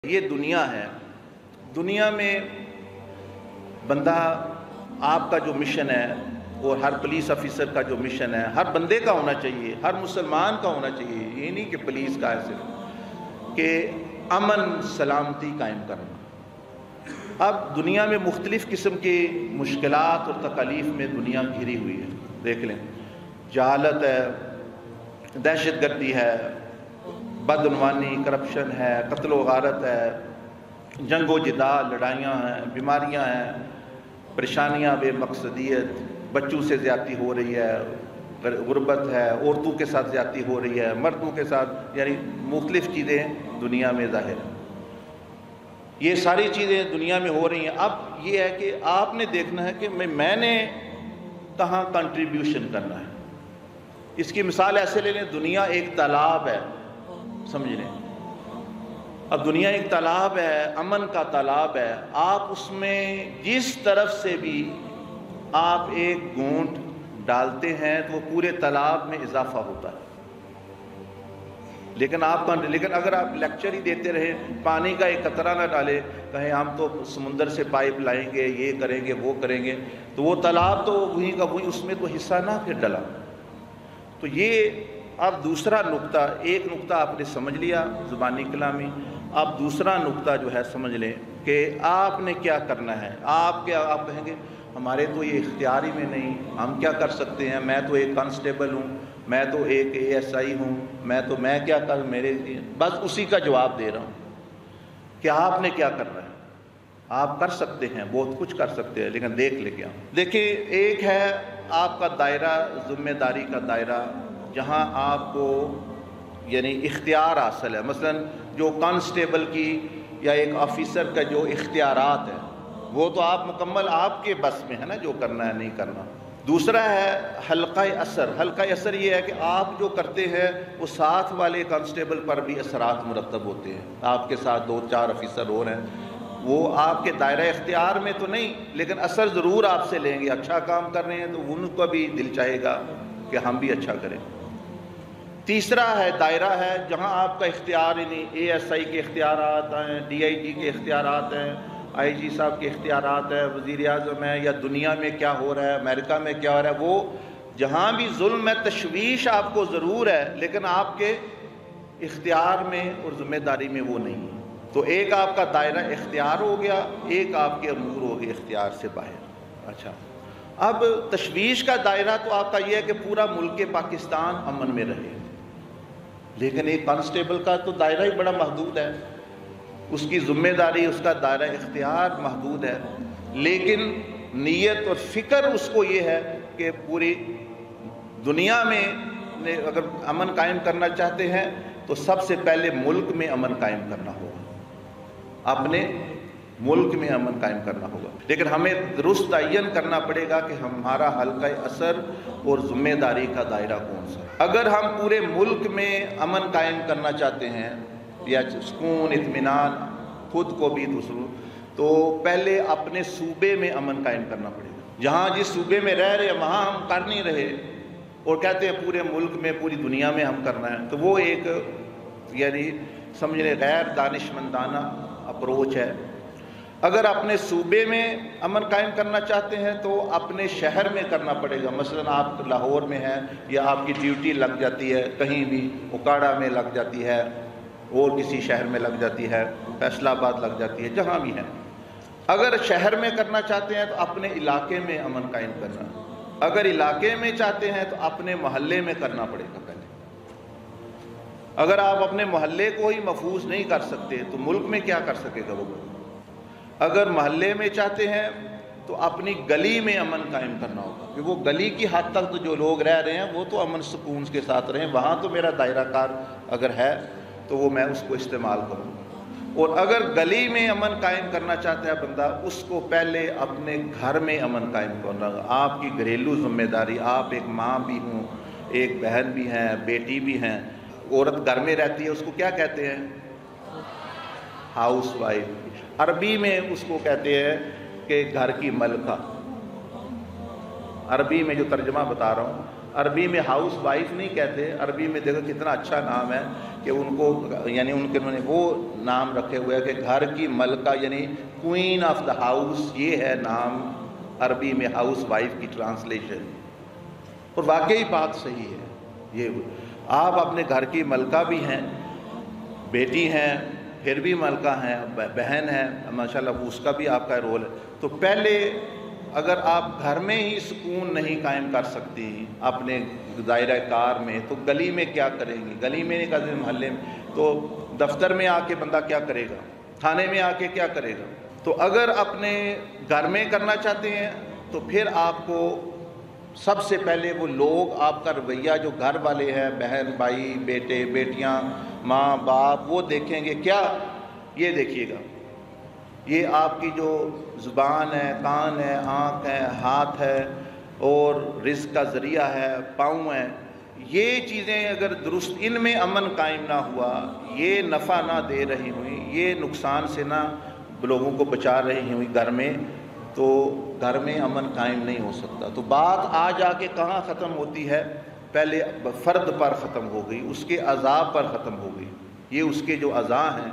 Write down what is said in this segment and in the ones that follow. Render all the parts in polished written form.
یہ دنیا ہے، دنیا میں بندہ آپ کا جو مشن ہے اور ہر پولیس آفیسر کا جو مشن ہے ہر بندے کا ہونا چاہیے، ہر مسلمان کا ہونا چاہیے. یہ نہیں کہ پولیس کا ہے صرف، کہ امن سلامتی قائم کرنا. اب دنیا میں مختلف قسم کی مشکلات اور تکالیف میں دنیا گھری ہوئی ہے. دیکھ لیں، جہالت ہے، دہشت گردی ہے، بدعنوانی، کرپشن ہے، قتل و غارت ہے، جنگ و جدال، لڑائیاں ہیں، بیماریاں ہیں، پریشانیاں، بے مقصدیت، بچوں سے زیادتی ہو رہی ہے، غربت ہے، عورتوں کے ساتھ زیادتی ہو رہی ہے، مردوں کے ساتھ، یعنی مختلف چیزیں دنیا میں ظاہر ہیں. یہ ساری چیزیں دنیا میں ہو رہی ہیں. اب یہ ہے کہ آپ نے دیکھنا ہے کہ میں نے کہاں کنٹریبیوشن کرنا ہے. اس کی مثال ایسے لے لیں، دنیا ایک تالاب ہے، سمجھ لیں. اب دنیا ایک تالاب ہے، امن کا تالاب ہے. آپ اس میں جس طرف سے بھی آپ ایک گھونٹ ڈالتے ہیں تو وہ پورے تالاب میں اضافہ ہوتا ہے. لیکن اگر آپ لیکچر ہی دیتے رہے، پانی کا ایک قطرہ نہ ڈالے، کہیں ہم تو سمندر سے پائپ لائیں گے، یہ کریں گے، وہ کریں گے، تو وہ تالاب تو وہیں کا وہیں، اس میں تو حصہ نہ پھر ڈلا. تو یہ اب دوسرا نقطہ، ایک نقطہ آپ نے سمجھ لیا زبانی کلامی. اب دوسرا نقطہ جو ہے سمجھ لیں کہ آپ نے کیا کرنا ہے. آپ کہیں گے ہمارے تو یہ اختیار ہی میں نہیں، ہم کیا کر سکتے ہیں، میں تو ایک کانسٹیبل ہوں، میں تو ایک ASI ہوں، میں کیا کر، میرے بس اسی کا جواب دے رہا ہوں کہ آپ نے کیا کرنا ہے. آپ کر سکتے ہیں، بہت کچھ کر سکتے ہیں، لیکن دیکھ لے کیا. دیکھیں، ایک ہے آپ کا دائرہ، ذمہ داری کا دائرہ، جہاں آپ کو یعنی اختیار حاصل ہے. مثلا جو کانسٹیبل کی یا ایک آفیسر کا جو اختیارات ہیں وہ تو آپ مکمل آپ کے بس میں ہے نا، جو کرنا ہے نہیں کرنا. دوسرا ہے حلقہ اثر. حلقہ اثر یہ ہے کہ آپ جو کرتے ہیں وہ ساتھ والے کانسٹیبل پر بھی اثرات مرتب ہوتے ہیں. آپ کے ساتھ 2-4 آفیسر اور ہیں، وہ آپ کے دائرہ اختیار میں تو نہیں، لیکن اثر ضرور آپ سے لیں گے. اچھا کام کر رہے ہیں تو ان کو بھی دل چاہے گا کہ ہم بھی اچھا کریں. تیسرا ہے دائرہ ہے جہاں آپ کا اختیار ہی نہیں. ASI کے اختیارات ہیں، DIG کے اختیارات ہیں، IG صاحب کے اختیارات ہیں، وزیر اعظم ہے، یا دنیا میں کیا ہو رہا ہے، امریکہ میں کیا ہو رہا ہے. وہ جہاں بھی ظلم ہے، تشویش آپ کو ضرور ہے، لیکن آپ کے اختیار میں اور ذمہ داری میں وہ نہیں ہے. تو ایک آپ کا دائرہ اختیار ہو گیا، ایک آپ کے امور ہو گئے اختیار سے باہر. اچھا، اب تشویش کا دائرہ تو آپ کا یہ ہے کہ پورا ملک پاکستان امن میں رہے، لیکن ایک کانسٹیبل کا تو دائرہ ہی بڑا محدود ہے، اس کی ذمہ داری، اس کا دائرہ اختیار محدود ہے. لیکن نیت اور فکر اس کو یہ ہے کہ پوری دنیا میں اگر امن قائم کرنا چاہتے ہیں تو سب سے پہلے ملک میں امن قائم کرنا ہوگا، اپنے ملک میں امن قائم کرنا ہوگا. لیکن ہمیں درست تعین کرنا پڑے گا کہ ہمارا حلقہ اثر اور ذمہ داری کا دائرہ کون سا. اگر ہم پورے ملک میں امن قائم کرنا چاہتے ہیں یا سکون، اطمینان خود کو بھی دوسروں، تو پہلے اپنے صوبے میں امن قائم کرنا پڑے گا. جہاں جس صوبے میں رہ رہے ہیں وہاں ہم کر نہیں رہے اور کہتے ہیں پورے ملک میں، پوری دنیا میں ہم کرنا ہے، تو وہ ایک یعنی سمجھ لیں غیر دانشمندانہ اپروچ ہے. اگر اپنے صوبے میں امن قائم کرنا چاہتے ہیں تو اپنے شہر میں کرنا پڑے گا. مثلا آپ لاہور میں ہیں یا آپ کی ڈیوٹی لگ جاتی ہے کہیں بھی، اوکاڑا میں لگ جاتی ہے، اور کسی شہر میں لگ جاتی ہے، فیصل آباد لگ جاتی ہے، جہاں بھی ہیں. اگر شہر میں کرنا چاہتے ہیں تو اپنے علاقے میں امن قائم کرنا. اگر علاقے میں چاہتے ہیں تو اپنے محلے میں کرنا پڑے گا پہلے. اگر آپ اپنے محلے کو ہی محفوظ نہیں کر سکتے تو ملک میں کیا کر سکے گا وہ. اگر محلے میں چاہتے ہیں تو اپنی گلی میں امن قائم کرنا ہوگا، کہ وہ گلی کی حد تک تو جو لوگ رہ رہے ہیں وہ تو امن سکون کے ساتھ رہیں، وہاں تو میرا دائرہ کار اگر ہے تو وہ میں اس کو استعمال کروں. اور اگر گلی میں امن قائم کرنا چاہتا ہے بندہ، اس کو پہلے اپنے گھر میں امن قائم کرنا ہوگا. آپ کی گھریلو ذمہ داری، آپ ایک ماں بھی ہوں، ایک بہن بھی ہیں، بیٹی بھی ہیں. عورت گھر میں رہتی ہے اس کو کیا کہتے ہیں؟ House wife. عربی میں اس کو کہتے ہیں کہ گھر کی ملکہ. عربی میں جو ترجمہ بتا رہا ہوں، عربی میں ہاؤس وائف نہیں کہتے، عربی میں دیکھو کتنا اچھا نام ہے کہ ان کو یعنی انہوں نے وہ نام رکھے ہوئے کہ گھر کی ملکہ یعنی کوئین آف دا ہاؤس، یہ ہے نام عربی میں ہاؤس وائف کی ٹرانسلیشن، اور واقعی بات صحیح ہے۔ یہ آپ اپنے گھر کی ملکہ بھی ہیں، بیٹی ہیں، پھر بھی ملکہ ہیں، بہن ہیں، ماشاءاللہ اس کا بھی آپ کا رول ہے۔ تو پہلے اگر آپ گھر میں ہی سکون نہیں قائم کر سکتی اپنے دائرہ کار میں، تو گلی میں کیا کریں گی؟ گلی میں نہیں کرتے، محلے میں، تو دفتر میں آ کے بندہ کیا کرے گا؟ تھانے میں آ کے کیا کرے گا؟ تو اگر اپنے گھر میں کرنا چاہتے ہیں تو پھر آپ کو سب سے پہلے وہ لوگ، آپ کا رویہ جو گھر والے ہیں، بہن بھائی، بیٹے بیٹیاں، ماں باپ، وہ دیکھیں گے کیا؟ یہ دیکھیے گا، یہ آپ کی جو زبان ہے، کان ہے، آنکھ ہے، ہاتھ ہے، اور رزق کا ذریعہ ہے، پاؤں ہے، یہ چیزیں اگر درست، ان میں امن قائم نہ ہوا، یہ نفع نہ دے رہی ہوئی، یہ نقصان سے نہ لوگوں کو بچا رہی ہوئی گھر میں، تو گھر میں امن قائم نہیں ہو سکتا۔ تو بات آ جا کے کہاں ختم ہوتی ہے؟ پہلے فرد پر ختم ہو گئی، اس کے اعضاء پر ختم ہو گئی۔ یہ اس کے جو اعضاء ہیں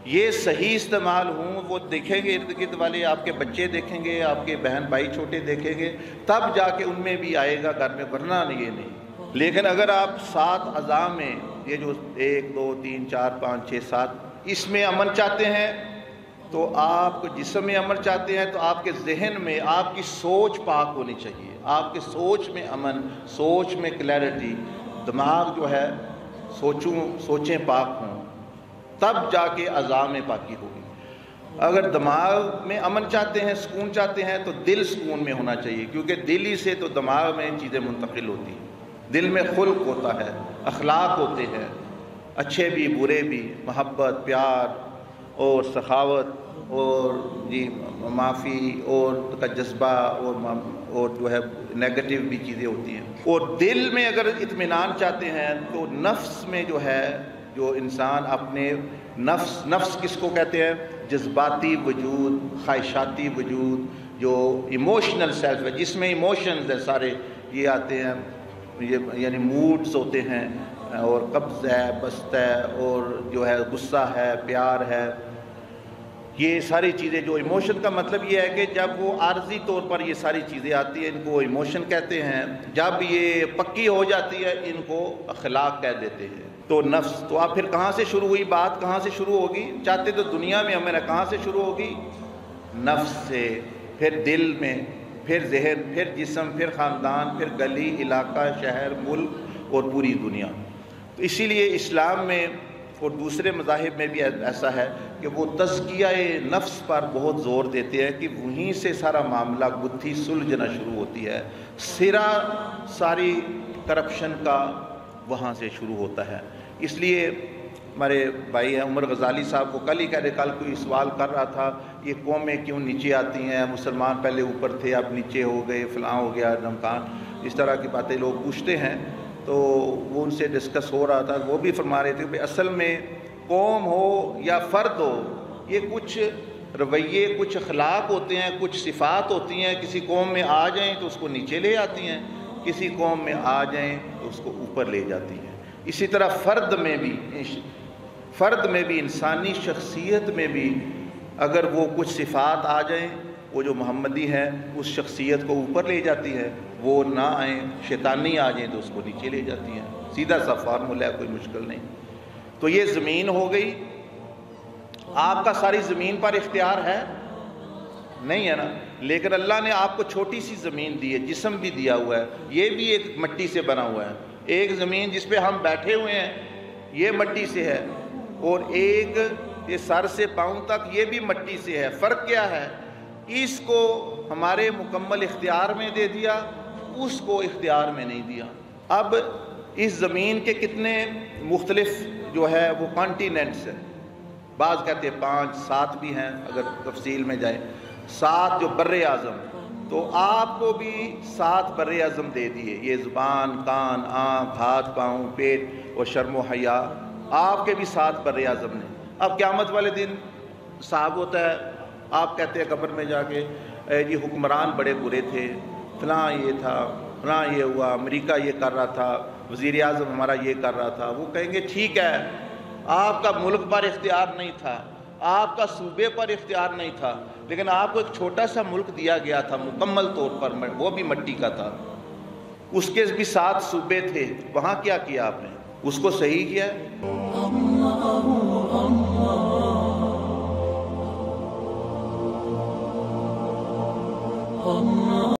یہ صحیح استعمال ہوں، وہ دیکھیں گے، ارد گرد والے آپ کے بچے دیکھیں گے، آپ کے بہن بھائی چھوٹے دیکھیں گے، تب جا کے ان میں بھی آئے گا گھر میں، ورنہ یہ نہیں۔ لیکن اگر آپ 7 اعضاء میں، یہ جو 1 2 3 4 5 6 7، اس میں امن چاہتے ہیں، تو آپ جسم میں امن چاہتے ہیں، تو آپ کے ذہن میں آپ کی سوچ پاک ہونی چاہیے، آپ کے سوچ میں امن، سوچ میں کلیئرٹی، دماغ جو ہے سوچیں پاک ہوں، تب جا کے اعضاء میں پاکی ہوگی۔ اگر دماغ میں امن چاہتے ہیں، سکون چاہتے ہیں، تو دل سکون میں ہونا چاہیے، کیونکہ دل ہی سے تو دماغ میں چیزیں منتقل ہوتی ہیں۔ دل میں خلق ہوتا ہے، اخلاق ہوتے ہیں، اچھے بھی برے بھی، محبت، پیار اور سخاوت اور معافی اور کا جذبہ اور جو ہے نیگیٹو بھی چیزیں ہوتی ہیں۔ اور دل میں اگر اطمینان چاہتے ہیں تو نفس میں جو ہے، جو انسان اپنے نفس کس کو کہتے ہیں؟ جذباتی وجود، خواہشاتی وجود، جو ایموشنل سیلف ہے، جس میں ایموشنز ہیں سارے، یہ آتے ہیں، یہ یعنی موڈز ہوتے ہیں، اور قبض ہے، بست ہے، اور جو ہے غصہ ہے، پیار ہے، یہ ساری چیزیں جو ایموشن کا مطلب یہ ہے کہ جب وہ عارضی طور پر یہ ساری چیزیں آتی ہیں، ان کو ایموشن کہتے ہیں، جب یہ پکی ہو جاتی ہے ان کو اخلاق کہہ دیتے ہیں۔ تو نفس، تو آپ پھر کہاں سے شروع ہوئی بات؟ کہاں سے شروع ہوگی؟ چاہتے تو دنیا میں ہمیں، کہاں سے شروع ہوگی؟ نفس سے، پھر دل میں، پھر ذہن، پھر جسم، پھر خاندان، پھر گلی، علاقہ، شہر، ملک اور پوری دنیا۔ تو اسی لیے اسلام میں اور دوسرے مذاہب میں بھی ایسا ہے کہ وہ تزکیہ نفس پر بہت زور دیتے ہیں، کہ وہیں سے سارا معاملہ گتھی سلجھنا شروع ہوتی ہے، سرا ساری کرپشن کا وہاں سے شروع ہوتا ہے۔ اس لیے ہمارے بھائی ہیں عمر غزالی صاحب کو کل ہی کہہ رہے، کل کوئی سوال کر رہا تھا، یہ قومیں کیوں نیچے آتی ہیں، مسلمان پہلے اوپر تھے اب نیچے ہو گئے، فلاں ہو گیا، نمکان، اس طرح کی باتیں لوگ پوچھتے ہیں۔ تو وہ ان سے ڈسکس ہو رہا تھا، وہ بھی فرما رہے تھے کہ اصل میں قوم ہو یا فرد ہو، یہ کچھ رویے، کچھ اخلاق ہوتے ہیں، کچھ صفات ہوتی ہیں، کسی قوم میں آ جائیں تو اس کو نیچے لے آتی ہیں، کسی قوم میں آ جائیں تو اس کو اوپر لے جاتی ہیں۔ اسی طرح فرد میں بھی انسانی شخصیت میں بھی اگر وہ کچھ صفات آ جائیں، وہ جو محمدی ہے اس شخصیت کو اوپر لے جاتی ہے، وہ نہ آئیں، شیطانی آ جائیں تو اس کو نیچے لے جاتی ہیں۔ سیدھا سا فارمولہ ہے، کوئی مشکل نہیں۔ تو یہ زمین ہو گئی، آپ کا ساری زمین پر اختیار ہے نہیں ہے نا، لیکن اللہ نے آپ کو چھوٹی سی زمین دی ہے، جسم بھی دیا ہوا ہے، یہ بھی ایک مٹی سے بنا ہوا ہے۔ ایک زمین جس پہ ہم بیٹھے ہوئے ہیں یہ مٹی سے ہے، اور ایک یہ سر سے پاؤں تک یہ بھی مٹی سے ہے۔ فرق کیا ہے؟ اس کو ہمارے مکمل اختیار میں دے دیا، اس کو اختیار میں نہیں دیا۔ اب اس زمین کے کتنے مختلف جو ہے وہ کانٹیننٹس ہیں، بعض کہتے ہیں 5 7 بھی ہیں اگر تفصیل میں جائیں، 7 جو بر اعظم، تو آپ کو بھی 7 بر اعظم دے دیے، یہ زبان، کان، آنکھ، ہاتھ، پاؤں، پیٹ اور شرم و حیا، آپ کے بھی 7 بر اعظم نے۔ اب قیامت والے دن صاحب ہوتا ہے، آپ کہتے ہیں قبر میں جا کے یہ حکمران بڑے برے تھے، فلاں یہ تھا، فلاں یہ ہوا، امریکہ یہ کر رہا تھا، وزیر اعظم ہمارا یہ کر رہا تھا، وہ کہیں گے ٹھیک ہے، آپ کا ملک پر اختیار نہیں تھا، آپ کا صوبے پر اختیار نہیں تھا، لیکن آپ کو ایک چھوٹا سا ملک دیا گیا تھا مکمل طور پر، وہ بھی مٹی کا تھا، اس کے بھی 7 صوبے تھے، وہاں کیا کیا آپ نے؟ اس کو صحیح کیا ہے؟